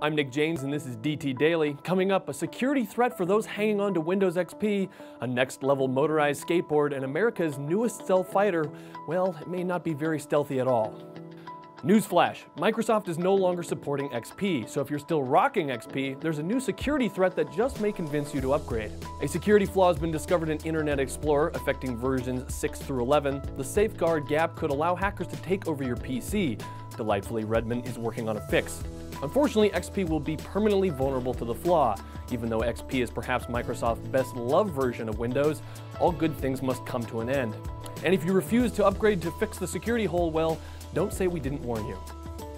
I'm Nick James and this is DT Daily. Coming up, a security threat for those hanging on to Windows XP, a next-level motorized skateboard, and America's newest stealth fighter. Well, it may not be very stealthy at all. Newsflash, Microsoft is no longer supporting XP, so if you're still rocking XP, there's a new security threat that just may convince you to upgrade. A security flaw has been discovered in Internet Explorer affecting versions 6 through 11. The safeguard gap could allow hackers to take over your PC. Delightfully, Redmond is working on a fix. Unfortunately, XP will be permanently vulnerable to the flaw. Even though XP is perhaps Microsoft's best-loved version of Windows, all good things must come to an end. And if you refuse to upgrade to fix the security hole, well, don't say we didn't warn you.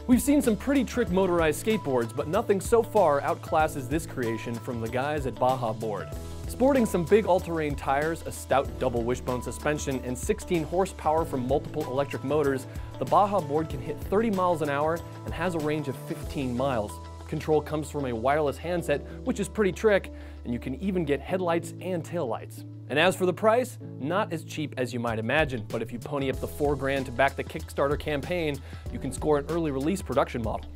We've seen some pretty trick motorized skateboards, but nothing so far outclasses this creation from the guys at Baja Board. Sporting some big all-terrain tires, a stout double wishbone suspension, and 16 horsepower from multiple electric motors, the Baja Board can hit 30 miles an hour and has a range of 15 miles. Control comes from a wireless handset, which is pretty trick, and you can even get headlights and taillights. And as for the price, not as cheap as you might imagine, but if you pony up the $4,000 to back the Kickstarter campaign, you can score an early release production model.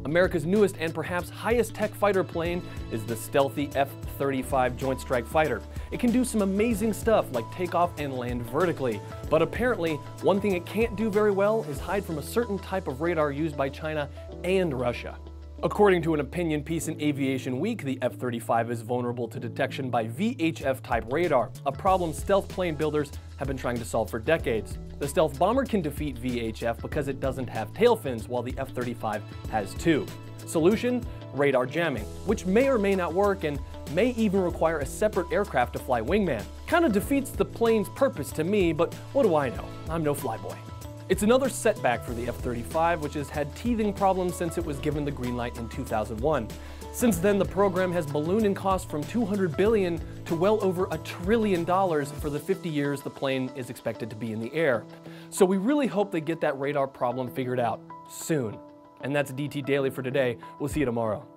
America's newest and perhaps highest tech fighter plane is the stealthy F-35 Joint Strike Fighter. It can do some amazing stuff like take off and land vertically, but apparently one thing it can't do very well is hide from a certain type of radar used by China and Russia. According to an opinion piece in Aviation Week, the F-35 is vulnerable to detection by VHF-type radar, a problem stealth plane builders have been trying to solve for decades. The stealth bomber can defeat VHF because it doesn't have tail fins, while the F-35 has two. Solution? Radar jamming, which may or may not work and may even require a separate aircraft to fly wingman. Kinda defeats the plane's purpose to me, but what do I know? I'm no flyboy. It's another setback for the F-35, which has had teething problems since it was given the green light in 2001. Since then, the program has ballooned in cost from $200 billion to well over $1 trillion for the 50 years the plane is expected to be in the air. So we really hope they get that radar problem figured out soon. And that's DT Daily for today. We'll see you tomorrow.